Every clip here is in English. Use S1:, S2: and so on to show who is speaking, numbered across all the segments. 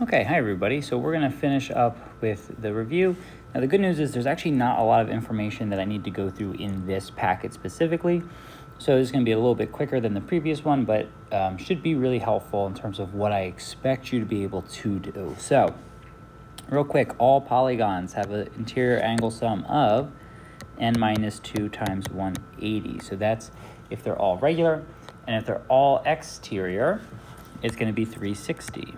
S1: Okay, hi everybody. So we're going to finish up with the review. Now the good news is there's actually not a lot of information that I need to go through in this packet specifically. So this is going to be a little bit quicker than the previous one, but should be really helpful in terms of what I expect you to be able to do. So real quick, all polygons have an interior angle sum of n minus 2 times 180. So that's if they're all regular, and if they're all exterior, it's going to be 360.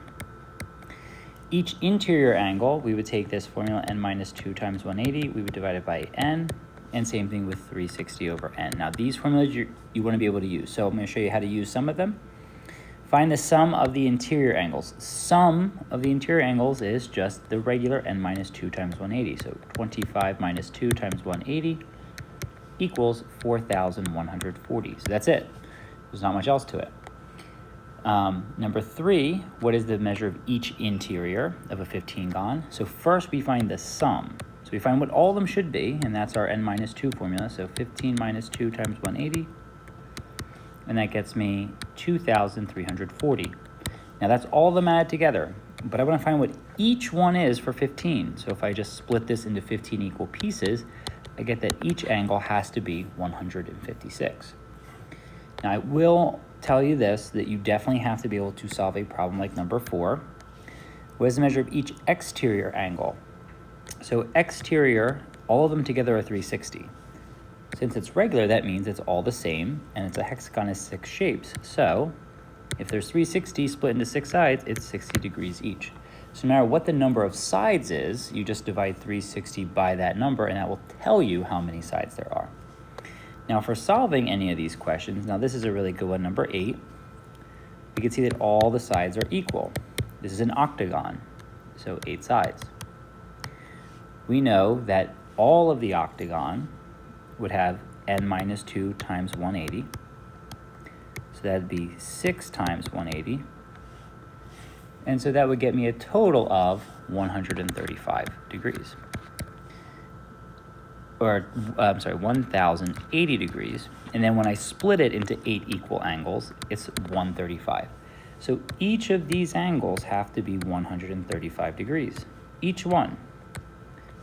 S1: Each interior angle, we would take this formula n minus 2 times 180, we would divide it by n, and same thing with 360 over n. Now these formulas you want to be able to use, so I'm going to show you how to use some of them. Find the sum of the interior angles. Sum of the interior angles is just the regular n minus 2 times 180. So 25 minus 2 times 180 equals 4,140. So that's it. There's not much else to it. Number 3, what is the measure of each interior of a 15-gon? So first we find the sum. So we find what all of them should be, and that's our n minus 2 formula. So 15 minus 2 times 180, and that gets me 2,340. Now that's all of them added together, but I want to find what each one is for 15. So if I just split this into 15 equal pieces, I get that each angle has to be 156. Now I will tell you this, that you definitely have to be able to solve a problem like number 4. What is the measure of each exterior angle? So exterior, all of them together are 360. Since it's regular, that means it's all the same, and it's a hexagon is 6 shapes. So if there's 360 split into 6 sides, it's 60 degrees each. So no matter what the number of sides is, you just divide 360 by that number, and that will tell you how many sides there are. Now for solving any of these questions, now this is a really good one, number 8. We can see that all the sides are equal. This is an octagon, so 8 sides. We know that all of the octagon would have n minus 2 times 180. So that would be 6 times 180. And so that would get me a total of 135 degrees. Or, I'm sorry, 1,080 degrees. And then when I split it into 8 equal angles, it's 135. So each of these angles have to be 135 degrees, each one,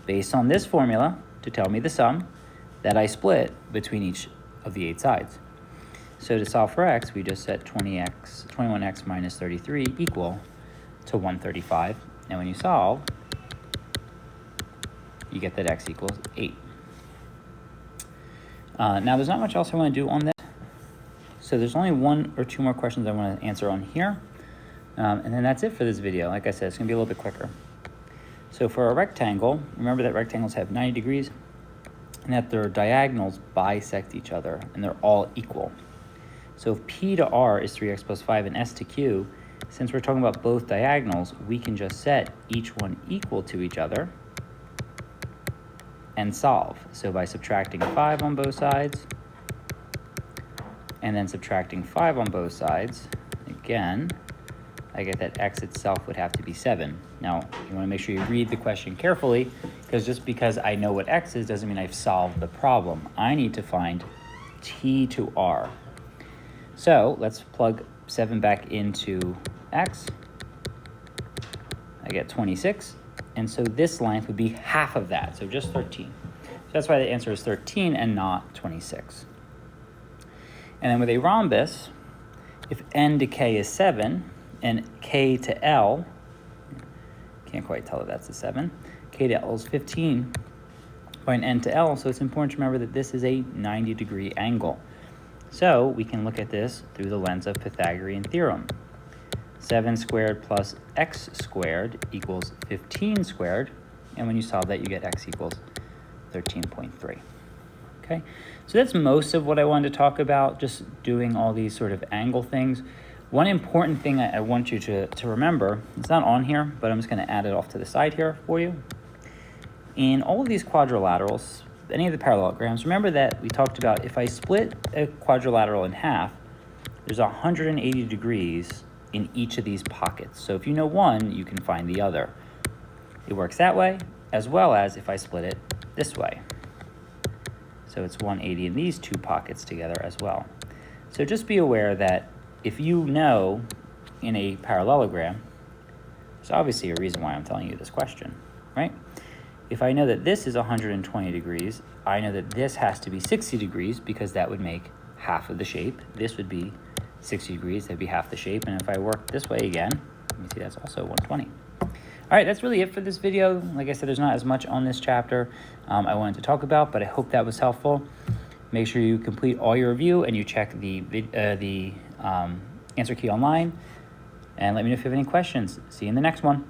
S1: based on this formula to tell me the sum that I split between each of the 8 sides. So to solve for x, we just set 21x minus 33 equal to 135. And when you solve, you get that x equals 8. Now, there's not much else I want to do on this. So there's only 1 or 2 more questions I want to answer on here. And then that's it for this video. Like I said, it's going to be a little bit quicker. So for a rectangle, remember that rectangles have 90 degrees and that their diagonals bisect each other and they're all equal. So if P to R is 3x plus 5 and S to Q, since we're talking about both diagonals, we can just set each one equal to each other and solve. So by subtracting 5 on both sides, and then subtracting 5 on both sides, again, I get that x itself would have to be 7. Now, you want to make sure you read the question carefully, because just because I know what x is doesn't mean I've solved the problem. I need to find t to r. So let's plug 7 back into x. I get 26. And so this length would be half of that, so just 13. So that's why the answer is 13 and not 26. And then with a rhombus, if n to k is 7 and k to l, can't quite tell if that's a 7, k to l is 15 by an n to l, so it's important to remember that this is a 90-degree angle. So we can look at this through the lens of Pythagorean theorem. 7 squared plus x squared equals 15 squared, and when you solve that, you get x equals 13.3. Okay, so that's most of what I wanted to talk about, just doing all these sort of angle things. One important thing I want you to remember, it's not on here, but I'm just going to add it off to the side here for you. In all of these quadrilaterals, any of the parallelograms, remember that we talked about if I split a quadrilateral in half, there's 180 degrees in each of these pockets. So if you know one, you can find the other. It works that way, as well as if I split it this way. So it's 180 in these 2 pockets together as well. So just be aware that if you know in a parallelogram There's obviously a reason why I'm telling you this question, right? If I know that this is 120 degrees, I know that this has to be 60 degrees because that would make half of the shape. This would be 60 degrees, that'd be half the shape. And if I work this way again, you see that's also 120. All right, that's really it for this video. Like I said, there's not as much on this chapter I wanted to talk about, but I hope that was helpful. Make sure you complete all your review and you check the answer key online. And let me know if you have any questions. See you in the next one.